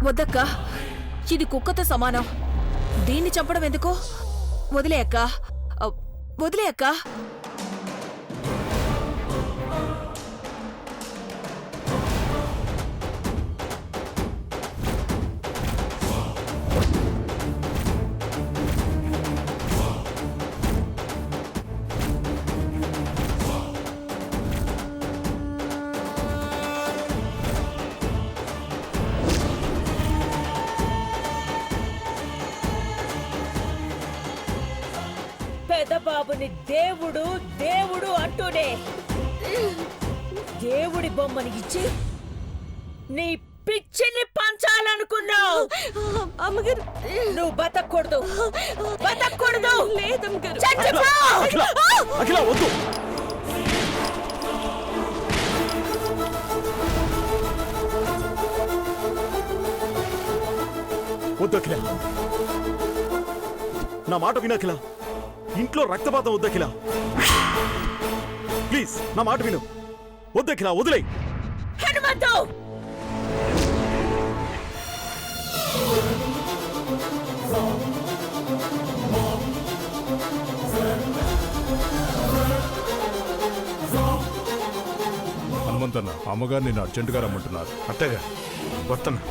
వద్దక్క, ఇది కుక్కతో సమానం. దీన్ని చంపడం ఎందుకు? వదిలే అక్క, వదిలే అక్క. పెదబాబుని దేవుడు దేవుడు అంటూనే దేవుడి బొమ్మని ఇచ్చి నీ పిచ్చిని పంచాలనుకున్నావు. అమ్మగారు, నువ్వు బతకూడదు, బతకూడదు. లేదమ్మగారు. అఖిల వద్దు. వద్దు అఖిల, నా మాట విను అఖిల. ఇంట్లో రక్తపాతం వద్దు అఖిల, ప్లీజ్ నా మాట విను. వద్దు అఖిల, వదిలే. హనుమంతు, హనుమంతన్న, అమ్మగారు నిన్ను అర్జెంటుగా రమ్మంటున్నారు. అత్తగా వస్తున్నా.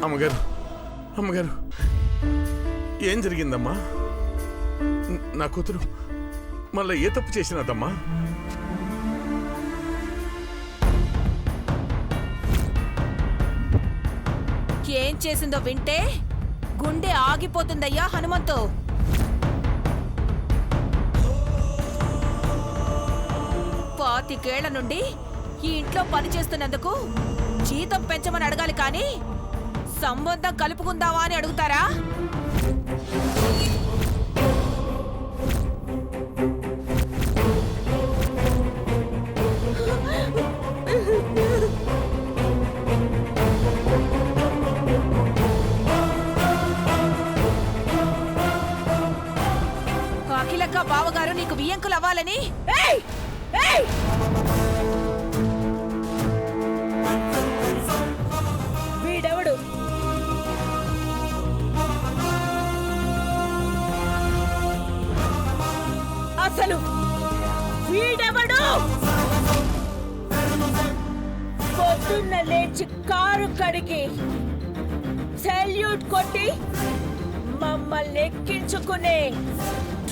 అమ్మగారు, అమ్మగారు, ఏం జరిగిందమ్మా? నా కూతురు మళ్ళీ ఏ తప్పు చేసినదమ్మా? ఏం చేసిందో వింటే గుండె ఆగిపోతుందయ్యా హనుమంతు. పాతికేళ్ల నుండి ఈ ఇంట్లో పనిచేస్తున్నందుకు జీతం పెంచమని అడగాలి కానీ సంబంధం కలుపుకుందావా అని అడుగుతారా? అఖిలక్క బావగారు నీకు వియ్యంకులు అవ్వాలని. వీడెవడు? అసలు వీడెవడు? పొద్దున్న లేచి కారు కడిగి సెల్యూట్ కొట్టి మమ్మల్ని ఎక్కించుకునే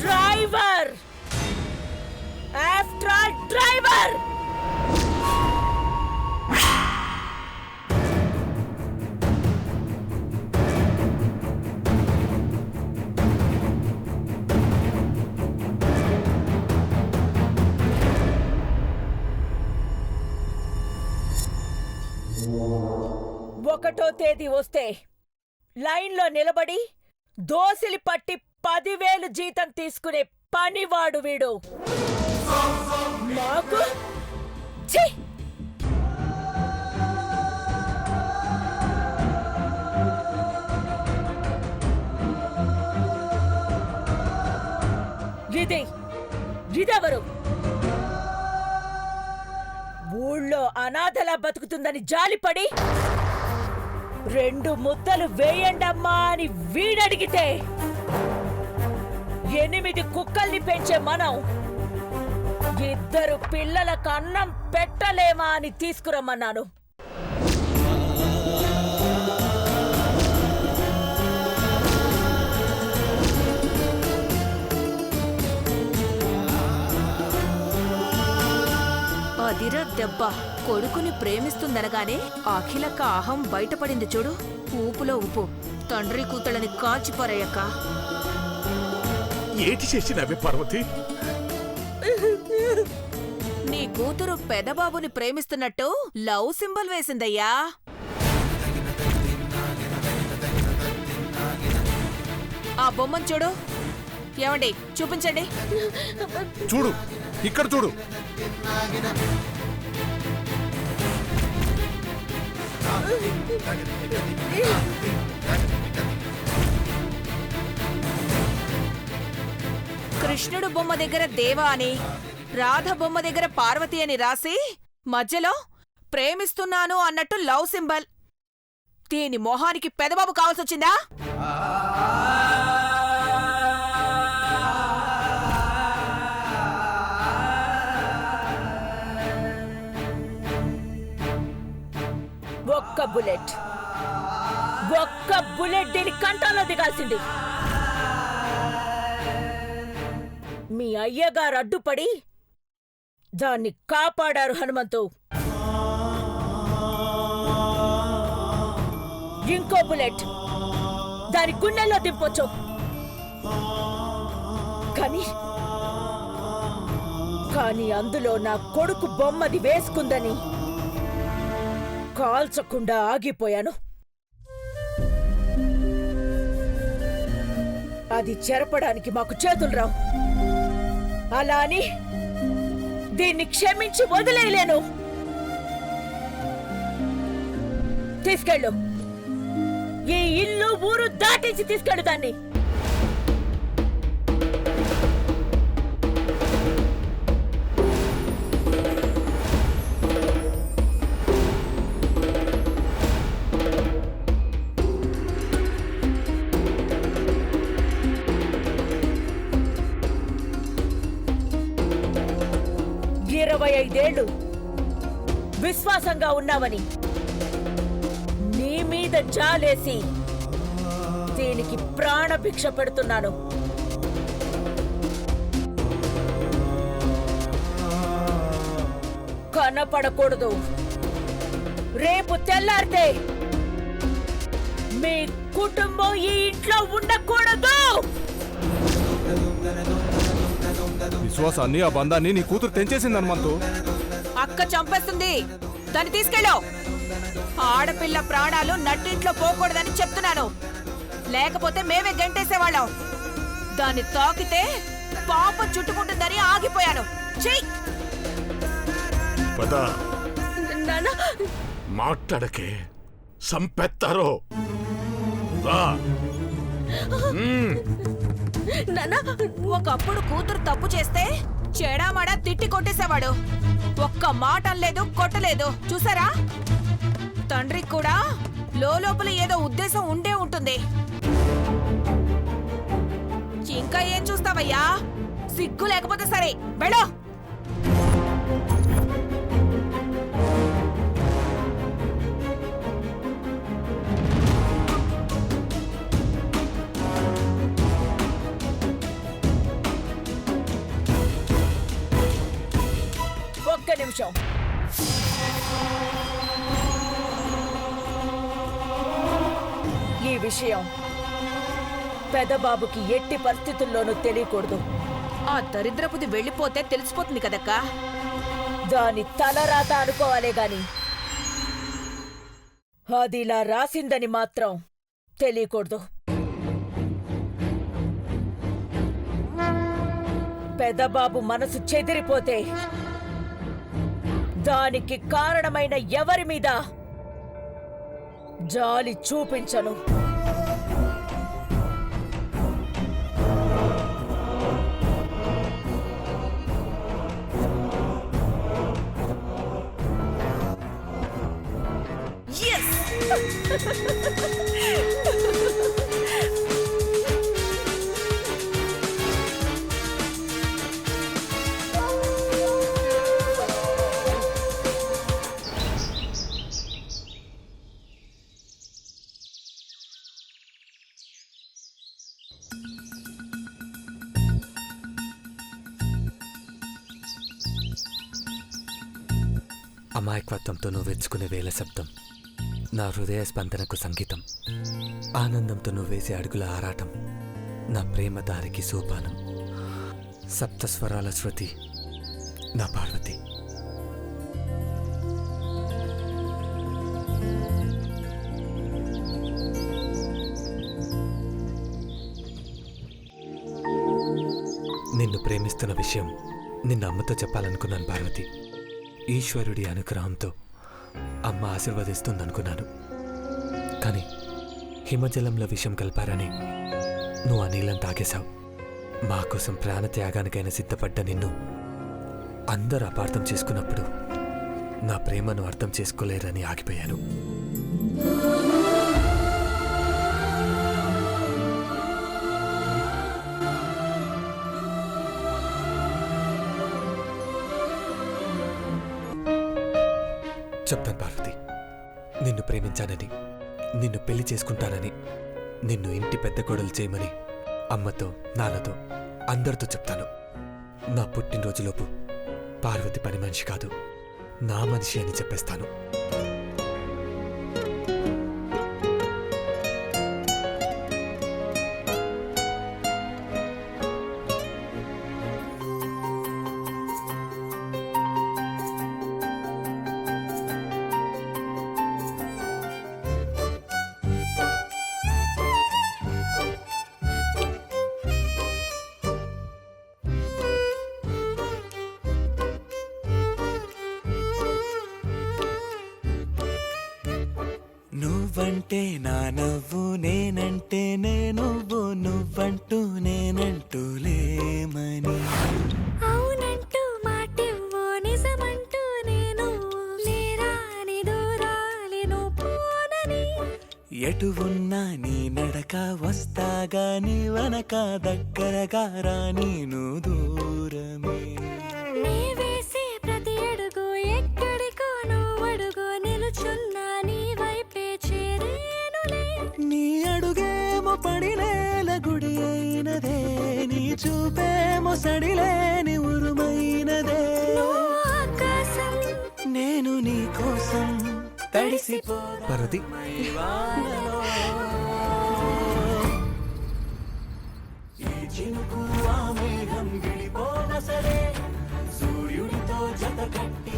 డ్రైవర్. After all driver. ఒకటో తేదీ వస్తే లైన్లో నిలబడి దోసిలి పట్టి 10,000 జీతం తీసుకునే పనివాడు వీడు. మాకు ఛీ! ఇదెవరు? ఊళ్ళో అనాథలా బతుకుతుందని జాలిపడి 2 ముద్దలు వేయండమ్మా అని వీడడిగితే 8 కుక్కల్ని పెంచే మనం 2 పిల్లలకు అన్నం పెట్టలేమా అని తీసుకురమ్మన్నాను. అదిరా దెబ్బ. కొడుకుని ప్రేమిస్తుందనగానే అఖిలక్క అహం బయటపడింది చూడు. ఊపులో ఉప్పు. తండ్రి కూతుళ్ళని కాల్చిపోరయ్యక్క. ఏటి చేసినవి పార్వతి? నీ కూతురు పెదబాబుని ప్రేమిస్తున్నట్టు లవ్ సింబల్ వేసిందయ్యా. ఆ బొమ్మను చూడు. ఏమండి చూపించండి. చూడు, ఇక్కడ చూడు. కృష్ణుడు బొమ్మ దగ్గర దేవ అని, రాధ బొమ్మ దగ్గర పార్వతి అని రాసి మధ్యలో ప్రేమిస్తున్నాను అన్నట్టు లవ్ సింబల్. దీని మొహానికి పెదబాబు కావాల్సొచ్చిందా? ఒక్క బుల్లెట్ దీని కంఠంలో దిగాల్సింది. మీ అయ్యగారు అడ్డుపడి దాన్ని కాపాడారు హనుమంతు. ఇంకో బుల్లెట్ దాని గుండెల్లో దింపొచ్చు. కానీ అందులో నా కొడుకు బొమ్మది వేసుకుందని కాల్చకుండా ఆగిపోయాను. అది చెరపడానికి మాకు చేతులు రావు. అలా అని దీన్ని క్షమించి వదిలేయలేను. తీసుకెళ్ళు, ఈ ఇల్లు ఊరు దాటించి తీసుకెళ్ళు దాన్ని. ఐదేళ్లు విశ్వాసంగా ఉన్నావని నీ మీద జాలేసి దీనికి ప్రాణభిక్ష పెడుతున్నాను. కనపడకూడదు. రేపు తెల్లారితే మీ కుటుంబం ఈ ఇంట్లో ఉండకూడదు. విశ్వాసాన్ని, ఆ బంధాన్ని నీ కూతురు తెంచేసింది హనుమంతు. అక్క చంపేస్తుంది, దాన్ని తీసుకెళ్ళు. ఆడపిల్ల ప్రాణాలు నట్టింట్లో పోకూడదని చెప్తున్నాను, లేకపోతే మేమే గంటేసేవాళ్ళం. దాన్ని తాకితే పాపం చుట్టుకుంటుందని ఆగిపోయాను. చెయ్యి. మాట్లాడకే, సంపెత్తారో. ఒకప్పుడు కూతురు తప్పు చేస్తే చెడామడా తిట్టి కొట్టేసేవాడు. ఒక్క మాట అనలేదు, కొట్టలేదు. చూసారా? తండ్రికి కూడా లోపల ఏదో ఉద్దేశం ఉండే ఉంటుంది. ఇంకా ఏం చూస్తావయ్యా? సిగ్గు లేకపోతే సరే, వెళ్ళు. ఒక్క నిమిషం. ఈ విషయం పెదబాబుకి ఎట్టి పరిస్థితుల్లోనూ తెలియకూడదు. ఆ దరిద్రపుది వెళ్ళిపోతే తెలిసిపోతుంది కదక్కా. దాని తలరాత అనుకోవాలే గాని అదిలా రాసిందని మాత్రం తెలియకూడదు. పెదబాబు మనసు చెదిరిపోతే దానికి కారణమైన ఎవరి మీద జాలి చూపించను. అమాయకత్వంతో నువ్వు వెచ్చుకునే వేల శబ్దం, నా హృదయ స్పందనకు సంగీతం. ఆనందంతో నువ్వు వేసే అడుగుల ఆరాటం, నా ప్రేమ దారికి సోపానం. సప్తస్వరాల శృతి, నా పార్వతి. నిన్ను ప్రేమిస్తున్న విషయం నిన్న అమ్మతో చెప్పాలనుకున్నాను పార్వతి. ఈశ్వరుడి అనుగ్రహంతో అమ్మ ఆశీర్వదిస్తుందనుకున్నాను. కానీ హిమజలంలో విషం కలిపారని నువ్వు ఆ నీళ్ళని తాగేశావు. మా కోసం ప్రాణత్యాగానికైనా సిద్ధపడ్డ నిన్ను అందరూ అపార్థం చేసుకున్నప్పుడు నా ప్రేమను అర్థం చేసుకోలేరని ఆగిపోయాను. చెప్తాను పార్వతి, నిన్ను ప్రేమించానని, నిన్ను పెళ్లి చేసుకుంటానని, నిన్ను ఇంటి పెద్ద కోడలు చేయమని అమ్మతో నాన్నతో అందరితో చెప్తాను. నా పుట్టినరోజులోపు పార్వతి పని మనిషి కాదు, నా మనిషి అని చెప్పేస్తాను. నువ్వంటే నా నవ్వు, నేనంటే నేనువ్వు, నువ్వంటూ నేనంటూ లేమని. అవునంటూ మాటివ్వు, నిజమంటూ నేను లేరాని దూరాలిను పోనని. ఎటు ఉన్నా నీ నడక, వస్తాగా నీ వనక, దగ్గరగా రాని నువ్వు దూరమే. నీ వేసే ప్రతి అడుగు ఎక్కడికో నువ్వు అడుగు, నిలుచున్నా నీ వైపే చేరేనులే. నీ అడుగేమో పడినేల గుడి అయినదే, నీ చూపేమో సడిలేని ఉరుమైనదే. నువ్వు ఆకాశం, నేను నీ కోసం తడిసిపో పార్వతి, ఈ చినుకు ఆ మేఘం గిడిపోవసలే, సూర్యుడితో జత కట్టి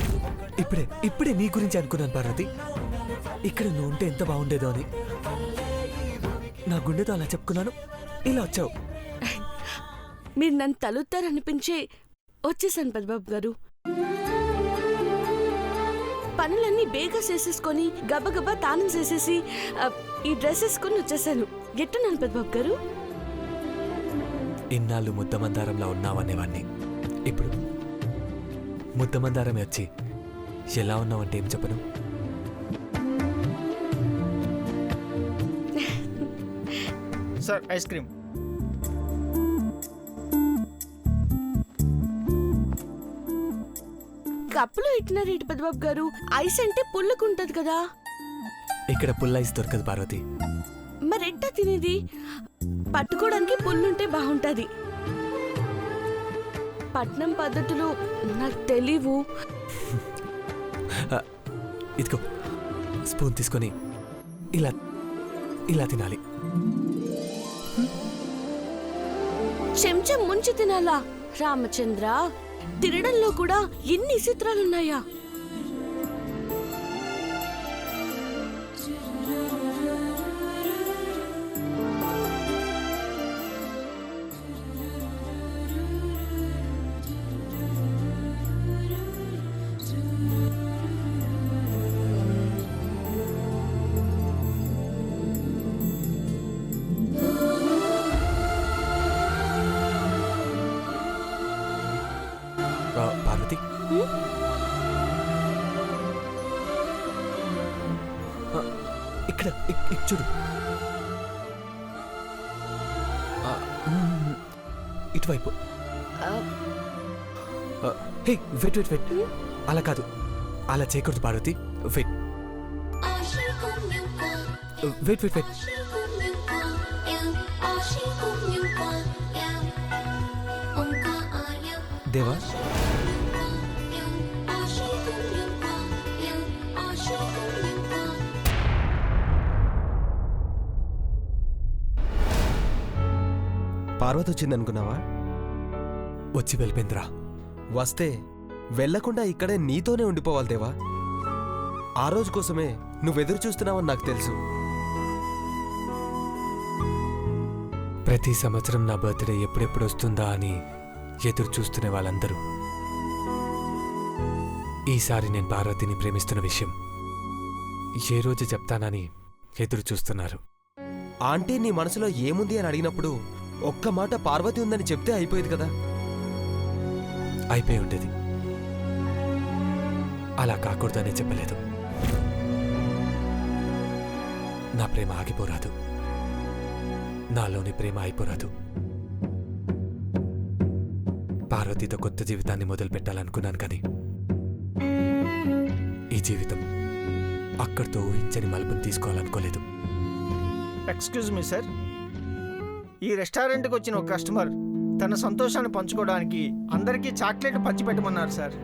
ఇప్పుడే నీ గురించి అనుకున్నాను పార్వతి. ఇక్కడ నువ్వు ఉంటే ఎంత బాగుండేదో అని నా గుండెతో అలా చెప్పుకున్నాను, ఇలా వచ్చావు. మీరు నన్ను తలుస్తారనిపించే వచ్చేసాను పెద్దబాబు గారు. పనులన్నీ బేగా చేసేసుకొని గబగబా తానం చేసేసి ఈ డ్రెస్ వేసుకొని వచ్చేసాను. ఎట్టున్నాను పెద్దబాబు గారు? ఇన్నాళ్ళు ముద్దమందారంలా ఉన్నావనేవాణ్ణి, ఇప్పుడు ముద్దమందారమే వచ్చి ఎలా ఉన్నావంటే ఏం చెప్పను? Sir ice cream. కప్పులో ఇట్టినారు ఇటు పెద్దబాబు గారు. ఐస్ అంటే పుల్లుకుంటది కదా, ఇక్కడ పుల్ల ఐస్ దొరకదు పార్వతి. మరెట్టా తినేది? పట్టుకోవడానికి పుల్లుంటే బాగుంటది. పట్నం పద్ధతులు నాకు తెలీవు. ఇదిగో స్పూన్ తీసుకొని ఇలా ఇలా తినాలి. చెంచం ముంచి తినాలా? రామచంద్ర, తినడంలో కూడా ఎన్ని చిత్రాలున్నాయా? పార్వతి, ఇక్కడ చూడు. ఇటువైపు. హే, వెయిట్ వెయిట్ వెయిట్, అలా కాదు, అలా చేయకూడదు Parvathi. Wait wait wait wait. Deva, Parvathi వచ్చిందనుకున్నావా? వచ్చి వెళ్ళిపోయిందిరా. వస్తే వెళ్లకుండా ఇక్కడే నీతోనే ఉండిపోవాలి దేవా. ఆ రోజు కోసమే నువ్వెదురు చూస్తున్నావని నాకు తెలుసు. ప్రతి సంవత్సరం నా బర్త్డే ఎప్పుడెప్పుడు వస్తుందా అని ఎదురు చూస్తున్న వాళ్ళందరూ ఈసారి నేను పార్వతిని ప్రేమిస్తున్న విషయం ఏ రోజు చెప్తానని ఎదురు చూస్తున్నారు. ఆంటీ నీ మనసులో ఏముంది అని అడిగినప్పుడు ఒక్క మాట పార్వతి ఉందని చెప్తే అయిపోయేది కదా. అయిపోయి ఉండేది. అలా కాకూడదనే చెప్పలేదు. నా ప్రేమ ఆగిపోరాదు, నాలోని ప్రేమ అయిపోరాదు. పార్వతితో కొత్త జీవితాన్ని మొదలు పెట్టాలనుకున్నాను, కానీ ఈ జీవితం అక్కడితో ఊహించని మలుపుని తీసుకోవాలనుకోలేదు. ఎక్స్క్యూజ్ మీ సార్, ఈ రెస్టారెంట్కి వచ్చిన ఒక కస్టమర్ తన సంతోషాన్ని పంచుకోవడానికి అందరికీ చాక్లెట్ పంచిపెట్టమన్నారు సార్.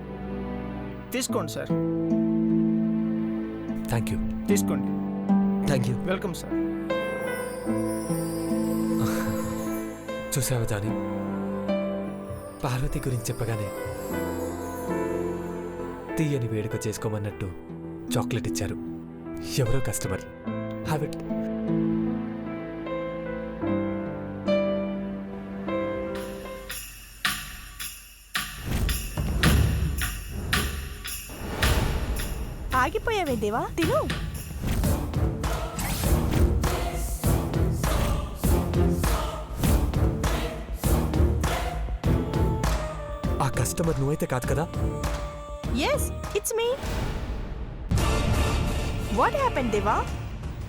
తీసుకోండి సార్. Thank you. తీసుకోండి. Thank you. Welcome sir. చూసావా జానీ, పార్వతి గురించి చెప్పగానే తీయని వేడుక చేసుకోమన్నట్టు చాక్లెట్ ఇచ్చారు. ఎవరో కస్టమర్. Have it. ఆగిపోయావే దేవా, తిను. ఆ కస్టమర్ నువ్వైతే కాదు కదా? Yes, it's me. What happened Deva?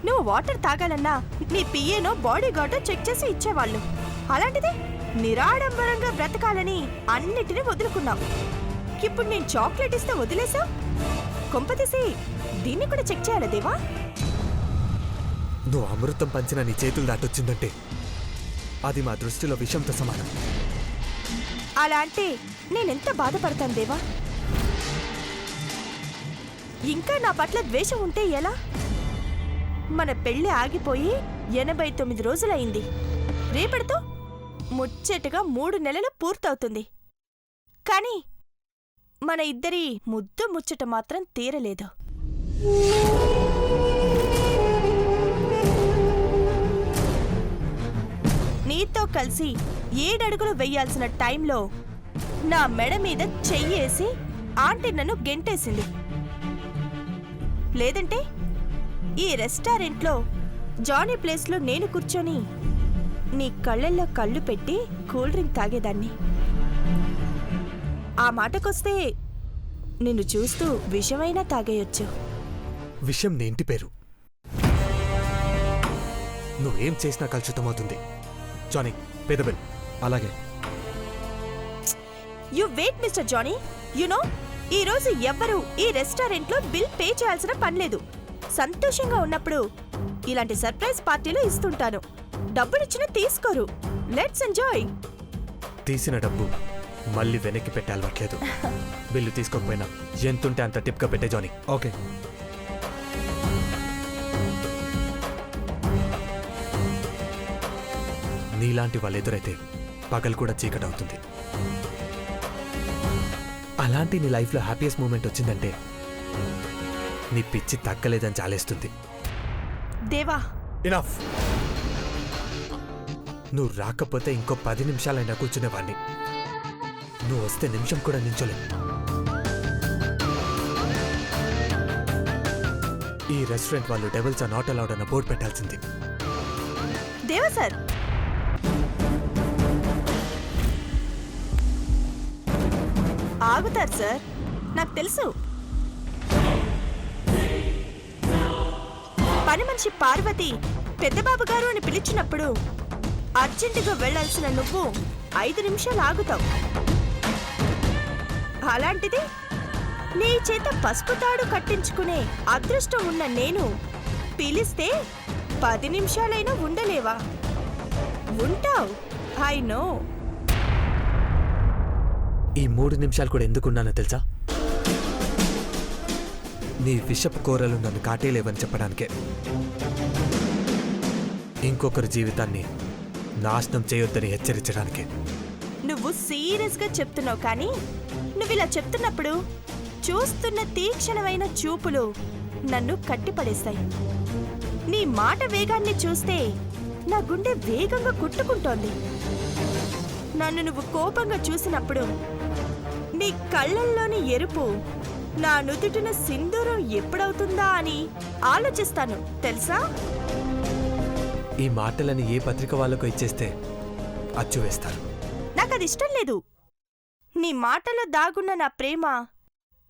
నువ్వు వాటర్ తాగాలన్నా నీ పిఏనో బాడీ గార్డో చెక్ చేసి ఇచ్చేవాళ్ళు. అలాంటిది నిరాడంబరంగా బ్రతకాలని అన్నిటినీ వదులుకున్నావు. ఇప్పుడు నేను చాక్లెట్ ఇస్తే వదిలేసావు. కొంపతీసి దీన్ని కూడా చెక్ చేయాలా దేవా? నువ్వు అమృతం పంచిన నీ చేతులు దాటొచ్చిందంటే అది మా దృష్టిలో విషంతో సమానం. అలా అంటే నేనెంత బాధపడతాను దేవా. ఇంకా నా పట్ల ద్వేషం ఉంటే ఎలా? మన పెళ్లి ఆగిపోయి 89 రోజులైంది. రేపటితో ముచ్చటగా 3 నెలలు పూర్తవుతుంది. కానీ మన ఇద్దరి ముద్దు ముచ్చట మాత్రం తీరలేదు. నీతో కలిసి 7 అడుగులు వెయ్యాల్సిన టైంలో నా మెడ మీద చెయ్యేసి ఆంటీ నన్ను గెంటేసింది. లేదంటే ఈ రెస్టారెంట్లో జానీ ప్లేస్లో నేను కూర్చొని నీ కళ్ళల్లో కళ్ళు పెట్టి కూల్ డ్రింక్ తాగేదాన్ని. ఆ మాటకొస్తే నిన్ను చూస్తూ విషమైనా తాగేయొచ్చు. విషయం నీ ఇంటి పేరు. నువ్వేం చేసినా కలుషితమవుతుంది. Johnny, pay the bill. అలాగే. You wait Mister Johnny. You know, ఈరోజు ఎవ్వరూ ఈ రెస్టారెంట్లో బిల్ పే చేయాల్సిన పనిలేదు. సంతోషంగా ఉన్నప్పుడు ఇలాంటి సర్ప్రైజ్ పార్టీలు ఇస్తుంటాను. డబ్బులిచ్చినా తీసుకోరు. Let's enjoy. తీసిన డబ్బు మళ్ళీ వెనక్కి పెట్టే అలవాట్లేదు. బిల్లు తీసుకోకపోయినా ఎంతుంటే అంత టిప్గా పెట్టే జానీ. ఓకే. నీలాంటి వాళ్ళు ఎదురైతే పగలు కూడా చీకటవుతుంది. అలాంటి నీ లైఫ్లో హ్యాపీయెస్ట్ మూమెంట్ వచ్చిందంటే నీ పిచ్చి తగ్గలేదని చాలేస్తుంది. దేవా, ఇనఫ్. నువ్వు రాకపోతే ఇంకో 10 నిమిషాలైనా కూర్చునేవాడిని. నువ్వు వస్తే నిమిషం కూడా నించోలే. ఈ రెస్టారెంట్ వాళ్ళు డెవిల్స్ ఆర్ నాట్ అలౌడ్ అన్న బోర్డు పెట్టాల్సింది. దేవా సార్, ఆగుతారు సార్, నాకు తెలుసు. పని మనిషి పార్వతి పెద్దబాబు గారు అని పిలిచినప్పుడు అర్జెంటుగా వెళ్లాల్సిన నువ్వు 5 నిమిషాలు ఆగుతావు. అలాంటిది నీ చేత పసుపు తాడు కట్టించుకునే అదృష్టం ఉన్న నేను పిలిస్తే 10 నిమిషాలైనా ఉండలేవా? ఉంటావు. I know. ఈ 3 నిమిషాలు కూడా ఎందుకున్నానో తెలుసా? నీ విషపు కూరలు నన్ను కాటేలేవని చెప్పడానికే. ఇంకొకరి జీవితాన్ని నాశనం చేయొద్దని హెచ్చరించడానికే. నువ్వు సీరియస్గా చెప్తున్నావు, కానీ నువ్వు ఇలా చెప్తున్నప్పుడు చూస్తున్న తీక్షణమైన చూపులు నన్ను కట్టిపడేస్తాయి. నీ మాట వేగాన్ని చూస్తే నా గుండె వేగంగా కొట్టుకుంటోంది. నన్ను నువ్వు కోపంగా చూసినప్పుడు నీ కళ్ళల్లోని ఎరుపు నా నుదుటిన సింధూరం ఎప్పుడవుతుందా అని ఆలోచిస్తాను, తెలుసా? ఈ మాటలని ఏ పత్రిక వాళ్ళకు ఇచ్చేస్తే అచ్చు వేస్తారు. నాకది ఇష్టం లేదు. నీ మాటలో దాగున్న నా ప్రేమ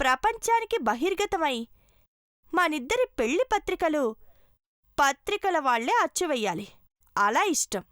ప్రపంచానికి బహిర్గతమై మనిద్దరి పెళ్లి పత్రికల వాళ్లే అచ్చువెయ్యాలి. అలా ఇష్టం.